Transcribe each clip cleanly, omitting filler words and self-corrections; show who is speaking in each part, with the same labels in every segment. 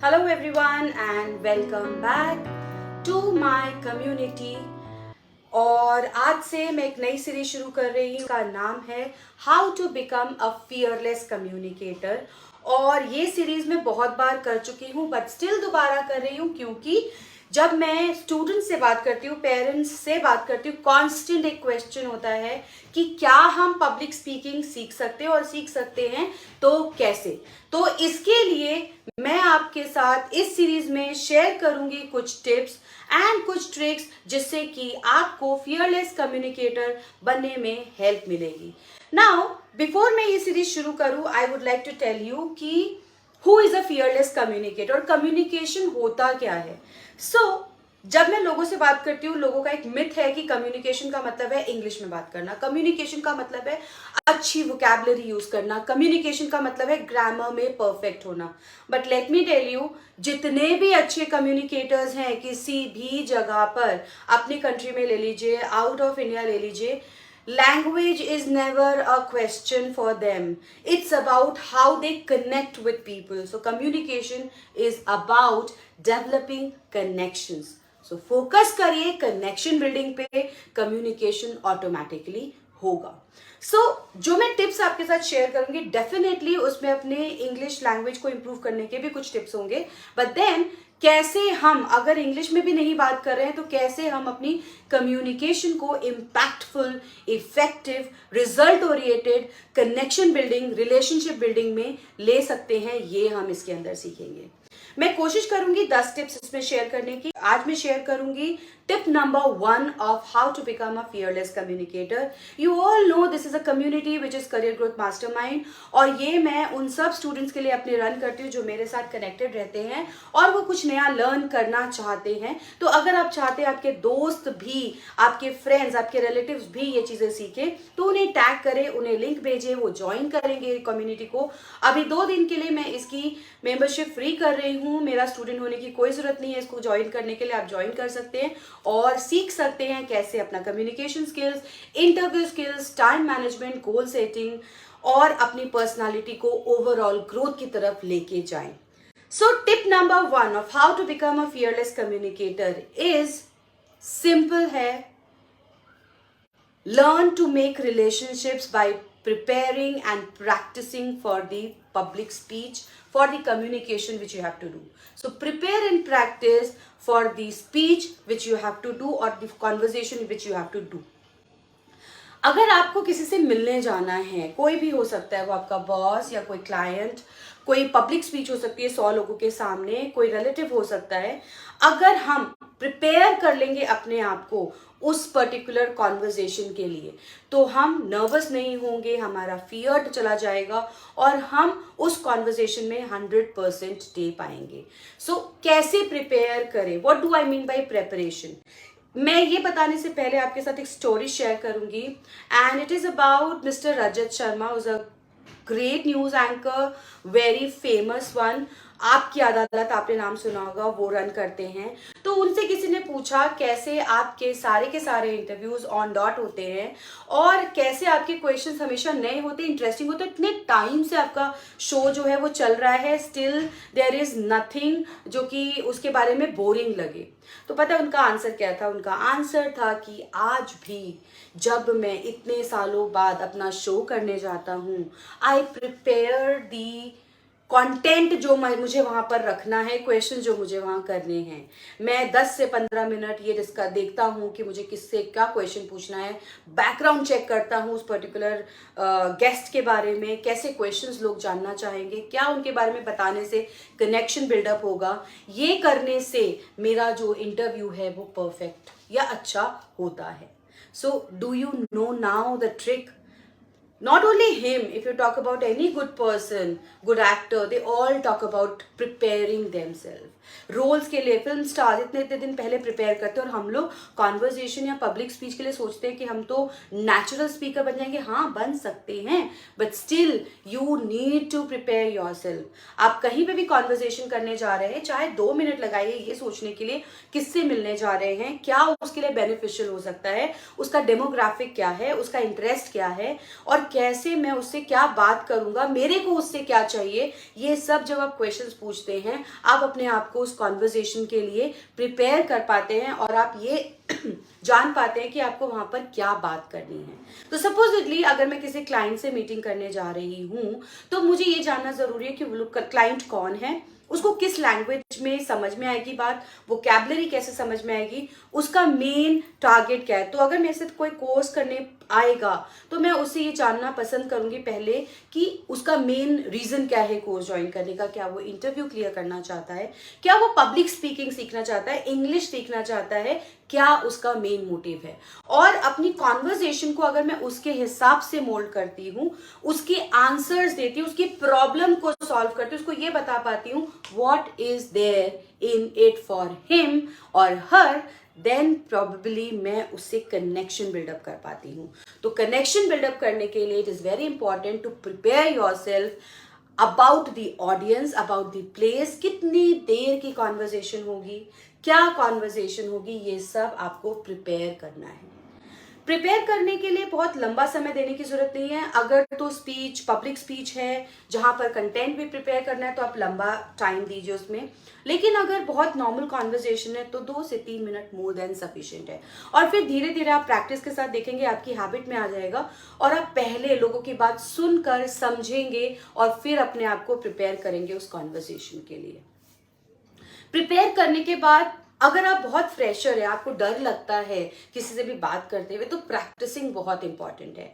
Speaker 1: Hello everyone and welcome back to my community। और आज से मैं एक नई सीरीज शुरू कर रही हूँ, का नाम है how to become a fearless communicator. और ये सीरीज मैं बहुत बार कर चुकी हूँ बट स्टिल दोबारा कर रही हूँ क्योंकि जब मैं स्टूडेंट से बात करती हूँ, पेरेंट्स से बात करती हूँ, कांस्टेंट एक क्वेश्चन होता है कि क्या हम पब्लिक स्पीकिंग सीख सकते हैं और सीख सकते हैं तो कैसे। तो इसके लिए मैं आपके साथ इस सीरीज में शेयर करूंगी कुछ टिप्स एंड कुछ ट्रिक्स जिससे कि आपको फियरलेस कम्युनिकेटर बनने में हेल्प मिलेगी। नाउ बिफोर मैं ये सीरीज शुरू करूं, I would like to tell you कि who is a fearless communicator और कम्युनिकेशन होता क्या है। जब मैं लोगों से बात करती हूँ, लोगों का एक मिथ है कि कम्युनिकेशन का मतलब है इंग्लिश में बात करना, कम्युनिकेशन का मतलब है अच्छी वोकैबुलरी यूज करना, कम्युनिकेशन का मतलब है ग्रामर में परफेक्ट होना। But let me tell you, जितने भी अच्छे कम्युनिकेटर्स हैं किसी भी जगह पर, अपनी कंट्री में ले लीजिए, आउट ऑफ इंडिया ले लीजिए, language is never a question for them. It's about how they connect with people. So communication is about developing connections. So focus करिए कनेक्शन बिल्डिंग पे, कम्युनिकेशन ऑटोमेटिकली होगा। जो मैं टिप्स आपके साथ शेयर करूंगी, डेफिनेटली उसमें अपने इंग्लिश लैंग्वेज को इंप्रूव करने के भी कुछ टिप्स होंगे, बट देन कैसे हम, अगर इंग्लिश में भी नहीं बात कर रहे हैं तो कैसे हम अपनी कम्युनिकेशन को impactful, effective, result oriented, connection building, relationship building में ले सकते हैं, ये हम इसके अंदर सीखेंगे। मैं कोशिश करूंगी 10 टिप्स इसमें शेयर करने की। आज मैं शेयर करूंगी tip number 1 of how to become a fearless communicator. You all know this is a community which is career growth mastermind, और ये मैं उन सब स्टूडेंट्स के लिए अपने रन करती हूँ जो मेरे साथ कनेक्टेड रहते हैं और वो कुछ नया लर्न करना चाहते हैं। तो अगर आप चाहते हैं आपके दोस्त भी, आपके फ्रेंड्स, आपके रिलेटिव्स भी ये चीजें सीखे, तो उन्हें टैग करें, उन्हें लिंक भेजें, वो ज्वाइन करेंगे कम्युनिटी को। अभी 2 दिन के लिए मैं इसकी मेंबरशिप फ्री कर रही हूँ, मेरा स्टूडेंट होने की कोई जरूरत नहीं है इसको ज्वाइन करने के लिए। आप ज्वाइन कर सकते हैं और सीख सकते हैं कैसे अपना communication skills, interview skills, time management, goal setting और अपनी पर्सनालिटी को ओवरऑल ग्रोथ की तरफ लेके जाएं। Tip number 1 of how to become a fearless communicator is simple है, learn to make relationships by preparing and practicing for the public speech, for the communication which you have to do. So prepare and practice for the speech which you have to do or the conversation which you have to do. अगर आपको किसी से मिलने जाना है, कोई भी हो सकता है, वो आपका बॉस या कोई क्लाइंट, कोई पब्लिक स्पीच हो सकती है 100 लोगों के सामने, कोई रिलेटिव हो सकता है, अगर हम प्रिपेयर कर लेंगे अपने आप को उस पर्टिकुलर कॉन्वर्जेशन के लिए, तो हम नर्वस नहीं होंगे, हमारा फियर चला जाएगा और हम उस कॉन्वर्जेशन में 100% दे पाएंगे। कैसे प्रिपेयर करें? What do I mean by preparation? मैं ये बताने से पहले आपके साथ एक स्टोरी शेयर करूंगी, and it is about mister Rajat Sharma, who's a great news anchor, very famous one। आपकी अदालत, आपने नाम सुना होगा, वो रन करते हैं। तो उनसे किसी ने पूछा कैसे आपके सारे के सारे इंटरव्यूज ऑन डॉट होते हैं और कैसे आपके क्वेश्चंस हमेशा नए होते, इंटरेस्टिंग होते, इतने टाइम से आपका शो जो है वो चल रहा है, स्टिल देयर इज नथिंग जो कि उसके बारे में बोरिंग लगे। तो पता है उनका आंसर क्या था? उनका आंसर था कि आज भी जब मैं इतने सालों बाद अपना शो करने जाता हूँ, आई प्रिपेयर दी कंटेंट जो मुझे वहां पर रखना है, क्वेश्चन जो मुझे वहां करने हैं, मैं 10 से 15 मिनट ये जिसका देखता हूँ कि मुझे किससे क्या क्वेश्चन पूछना है, बैकग्राउंड चेक करता हूँ उस पर्टिकुलर गेस्ट के बारे में, कैसे क्वेश्चंस लोग जानना चाहेंगे, क्या उनके बारे में बताने से कनेक्शन बिल्डअप होगा। ये करने से मेरा जो इंटरव्यू है वो परफेक्ट या अच्छा होता है। Do you know now the trick? Not only him, if you talk about any good person, good actor, they all talk about preparing themselves. Roles के लिए फिल्म स्टार इतने इतने दिन पहले प्रिपेयर करते हैं और हम लोग कॉन्वर्जेशन या पब्लिक स्पीच के लिए सोचते हैं कि हम तो नेचुरल स्पीकर बन जाएंगे। हाँ, बन सकते हैं, but still you need to prepare yourself. आप कहीं पे भी कॉन्वर्जेशन करने जा रहे हैं, चाहे 2 मिनट लगाइए ये सोचने के लिए किससे मिलने जा रहे हैं, क्या उसके लिए बेनिफिशियल हो सकता है, उसका डेमोग्राफिक क्या है, उसका इंटरेस्ट क्या है और कैसे मैं उससे क्या बात करूंगा, मेरे को उससे क्या चाहिए, ये सब जब आप क्वेश्चंस पूछते हैं आप अपने आप को उस कॉन्वर्जेशन के लिए प्रिपेयर कर पाते हैं और आप ये जान पाते हैं कि आपको वहां पर क्या बात करनी है। तो सपोजिटली अगर मैं किसी क्लाइंट से मीटिंग करने जा रही हूं तो मुझे ये जानना जरूरी है कि वो क्लाइंट कौन है, उसको किस लैंग्वेज में समझ में आएगी बात, वोकैबुलरी कैसे समझ में आएगी, उसका मेन टारगेट क्या है। तो अगर मेरे से कोई कोर्स करने आएगा तो मैं उससे ये जानना पसंद करूंगी पहले कि उसका मेन रीजन क्या है कोर्स ज्वाइन करने का। क्या वो इंटरव्यू क्लियर करना चाहता है, क्या वो पब्लिक स्पीकिंग सीखना चाहता है, इंग्लिश सीखना चाहता है, क्या उसका मेन मोटिव है। और अपनी कॉन्वर्जेशन को अगर मैं उसके हिसाब से मोल्ड करती हूँ, उसके आंसर्स देती हूँ, उसकी प्रॉब्लम को सॉल्व करती हूँ, उसको ये बता पाती हूँ what is there in it for him और हर, देन प्रॉबेबली मैं उससे कनेक्शन बिल्डअप कर पाती हूँ। तो कनेक्शन बिल्डअप करने के लिए it is very important to prepare yourself about the audience, about the place, कितनी देर की कॉन्वर्जेशन होगी, क्या कॉन्वर्जेशन होगी, ये सब आपको प्रिपेयर करना है। प्रिपेयर करने के लिए बहुत लंबा समय देने की जरूरत नहीं है। अगर तो स्पीच, पब्लिक स्पीच है जहां पर कंटेंट भी प्रिपेयर करना है तो आप लंबा टाइम दीजिए उसमें। लेकिन अगर बहुत नॉर्मल कॉन्वर्जेशन है तो 2 से 3 मिनट मोर देन सफिशिएंट है। और फिर धीरे धीरे आप प्रैक्टिस के साथ देखेंगे आपकी हैबिट में आ जाएगा और आप पहले लोगों की बात सुनकर समझेंगे और फिर अपने आप को प्रिपेयर करेंगे उस कॉन्वर्जेशन के लिए। प्रिपेयर करने के बाद अगर आप बहुत फ्रेशर है, आपको डर लगता है किसी से भी बात करते हुए, तो प्रैक्टिसिंग बहुत इंपॉर्टेंट है।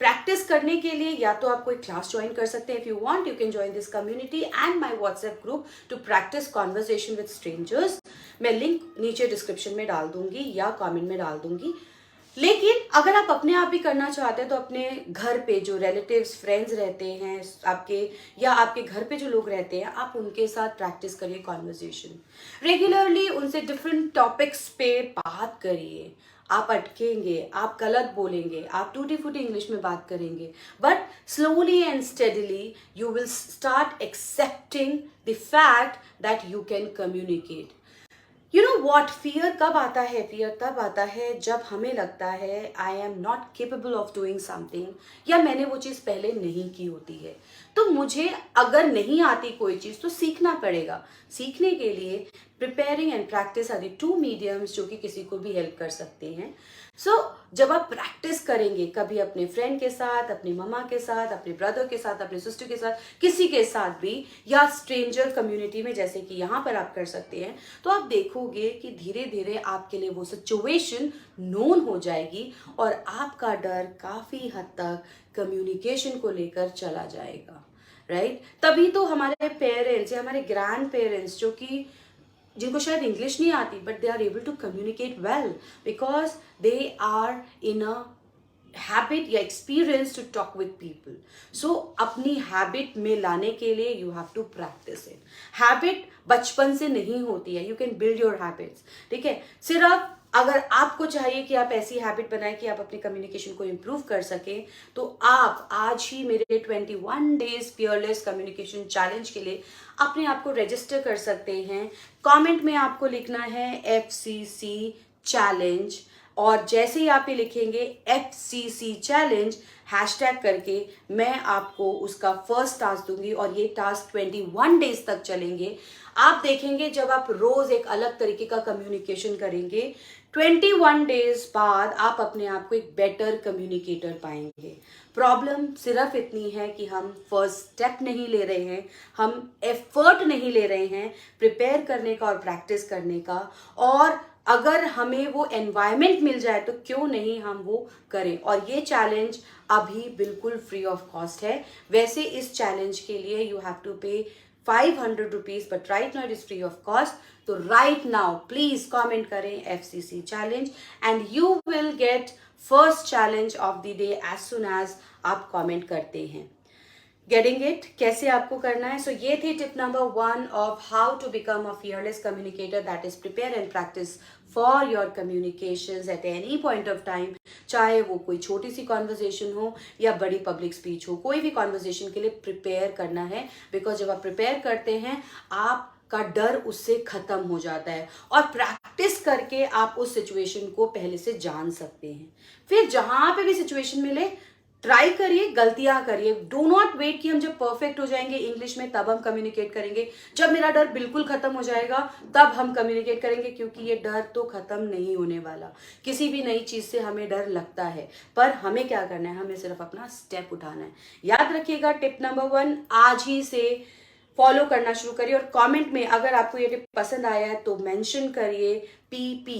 Speaker 1: प्रैक्टिस करने के लिए या तो आप कोई क्लास ज्वाइन कर सकते हैं, if you want you can join this community and my WhatsApp group to practice conversation with strangers. मैं लिंक नीचे डिस्क्रिप्शन में डाल दूंगी या कमेंट में डाल दूंगी। लेकिन अगर आप अपने आप भी करना चाहते हैं तो अपने घर पे जो रिलेटिव्स, फ्रेंड्स रहते हैं आपके, या आपके घर पे जो लोग रहते हैं, आप उनके साथ प्रैक्टिस करिए कॉन्वर्सेशन। रेगुलरली उनसे डिफरेंट टॉपिक्स पे बात करिए। आप अटकेंगे, आप गलत बोलेंगे, आप टूटी फूटी इंग्लिश में बात करेंगे, but slowly and steadily you will start accepting the fact that you can communicate. You know what, fear कब आता है? फियर तब आता है जब हमें लगता है I am not capable of doing something, या मैंने वो चीज़ पहले नहीं की होती है। तो मुझे अगर नहीं आती कोई चीज़ तो सीखना पड़ेगा। सीखने के लिए preparing and practice are the 2 mediums जो कि किसी को भी हेल्प कर सकते हैं। जब आप प्रैक्टिस करेंगे कभी अपने फ्रेंड के साथ, अपनी मम्मा के साथ, अपने ब्रदर के साथ, अपने सिस्टर के साथ, किसी के साथ भी, या स्ट्रेंजर कम्युनिटी में जैसे कि यहाँ पर आप कर सकते हैं, तो आप देखोगे कि धीरे धीरे आपके लिए वो सिचुएशन नोन हो जाएगी और आपका डर काफ़ी हद तक कम्युनिकेशन को लेकर चला जाएगा, राइट? तभी तो हमारे पेरेंट्स या हमारे ग्रैंड पेरेंट्स जो कि जिनको शायद इंग्लिश नहीं आती but they are able to communicate well because they are in a habit या experience to talk with people. So अपनी हैबिट में लाने के लिए you have to practice it. Habit बचपन से नहीं होती है, you can build your habits, ठीक है? सिर्फ अगर आपको चाहिए कि आप ऐसी हैबिट बनाएं कि आप अपनी कम्युनिकेशन को इम्प्रूव कर सकें, तो आप आज ही मेरे 21 डेज फियरलेस कम्युनिकेशन चैलेंज के लिए अपने आप को रजिस्टर कर सकते हैं। कमेंट में आपको लिखना है FCC चैलेंज, और जैसे ही आप ये लिखेंगे FCC चैलेंज हैशटैग करके, मैं आपको उसका फर्स्ट टास्क दूंगी और ये टास्क 21 डेज तक चलेंगे। आप देखेंगे जब आप रोज एक अलग तरीके का कम्युनिकेशन करेंगे, 21 डेज बाद आप अपने आप को एक बेटर कम्युनिकेटर पाएंगे। प्रॉब्लम सिर्फ इतनी है कि हम फर्स्ट स्टेप नहीं ले रहे हैं, हम एफर्ट नहीं ले रहे हैं प्रिपेयर करने का और प्रैक्टिस करने का। और अगर हमें वो एनवायरनमेंट मिल जाए तो क्यों नहीं हम वो करें। और ये चैलेंज अभी बिल्कुल फ्री ऑफ कॉस्ट है। वैसे इस चैलेंज के लिए you have to pay 500 rupees, but right now it is free of cost. तो राइट नाउ प्लीज कमेंट करें FCC challenge and you will get first challenge of the day as soon as आप comment करते हैं। Getting it, कैसे आपको करना है? So ये थी tip number 1 of how to become a fearless communicator, that is prepare and practice for your communications at any point of time. चाहे वो कोई छोटी सी कॉन्वर्जेशन हो या बड़ी पब्लिक स्पीच हो, कोई भी कॉन्वर्जेशन के लिए प्रिपेयर करना है। बिकॉज जब आप प्रिपेयर करते हैं आपका डर उससे खत्म हो जाता है और प्रैक्टिस करके आप उस सिचुएशन को पहले से जान सकते हैं। फिर जहां पे भी सिचुएशन मिले ट्राई करिए, गलतियां करिए। डू नॉट वेट कि हम जब परफेक्ट हो जाएंगे इंग्लिश में तब हम कम्युनिकेट करेंगे, जब मेरा डर बिल्कुल खत्म हो जाएगा तब हम कम्युनिकेट करेंगे, क्योंकि ये डर तो खत्म नहीं होने वाला। किसी भी नई चीज से हमें डर लगता है, पर हमें क्या करना है, हमें सिर्फ अपना स्टेप उठाना है। याद रखिएगा, टिप नंबर 1 आज ही से फॉलो करना शुरू करिए। और कमेंट में अगर आपको ये टिप पसंद आया है तो मेंशन करिए PP,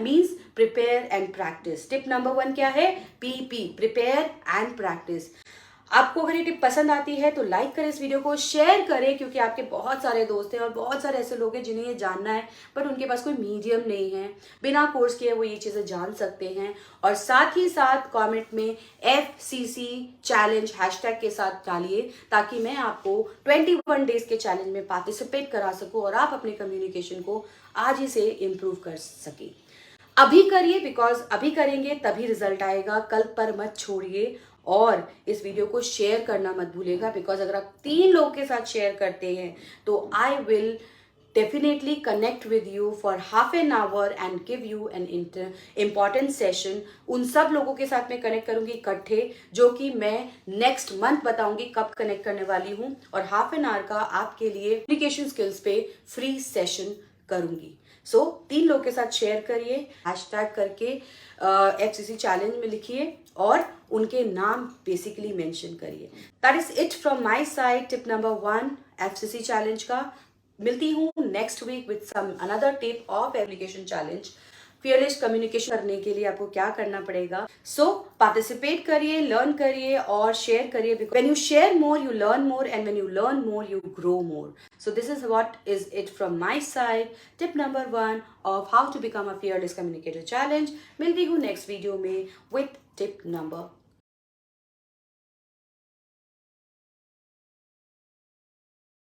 Speaker 1: means prepare and practice. Tip number 1 क्या है? PP, prepare and practice. आपको अगर ये टिप पसंद आती है तो लाइक करें इस वीडियो को, शेयर करें, क्योंकि आपके बहुत सारे दोस्त हैं और बहुत सारे ऐसे लोग हैं जिन्हें ये जानना है पर उनके पास कोई मीडियम नहीं है। बिना कोर्स किए वो ये चीज़ें जान सकते हैं। और साथ ही साथ कमेंट में FCC चैलेंज हैशटैग के साथ डालिए, ताकि मैं आपको 21 डेज के चैलेंज में पार्टिसिपेट करा सकूं और आप अपने कम्युनिकेशन को आज ही से इम्प्रूव कर सके। अभी करिए, बिकॉज अभी करेंगे तभी रिजल्ट आएगा। कल पर मत छोड़िए और इस वीडियो को शेयर करना मत भूलिएगा, बिकॉज अगर आप 3 लोगों के साथ शेयर करते हैं तो I will definitely connect with you for half an hour and give you an important session. उन सब लोगों के साथ मैं कनेक्ट करूंगी इकट्ठे, जो कि मैं नेक्स्ट मंथ बताऊंगी कब कनेक्ट करने वाली हूं, और हाफ एन आवर का आपके लिए कम्युनिकेशन स्किल्स पे फ्री सेशन करूंगी। सो 3 लोगों के साथ शेयर करिए, हैशटैग करके FCC चैलेंज में लिखिए और उनके नाम बेसिकली मेंशन करिए। That is it from my side, tip number 1 FCC challenge का। मिलती हूँ next week with some another tip of application challenge. Fearless communication करने के लिए आपको क्या करना पड़ेगा? सो पार्टिसिपेट करिए, लर्न करिए और शेयर करिए, because when you share more you learn more, and when you learn more you grow more. So this is what is it from my side, tip number 1 of how to become a fearless communicator challenge. मिलती हूँ next video में with tip number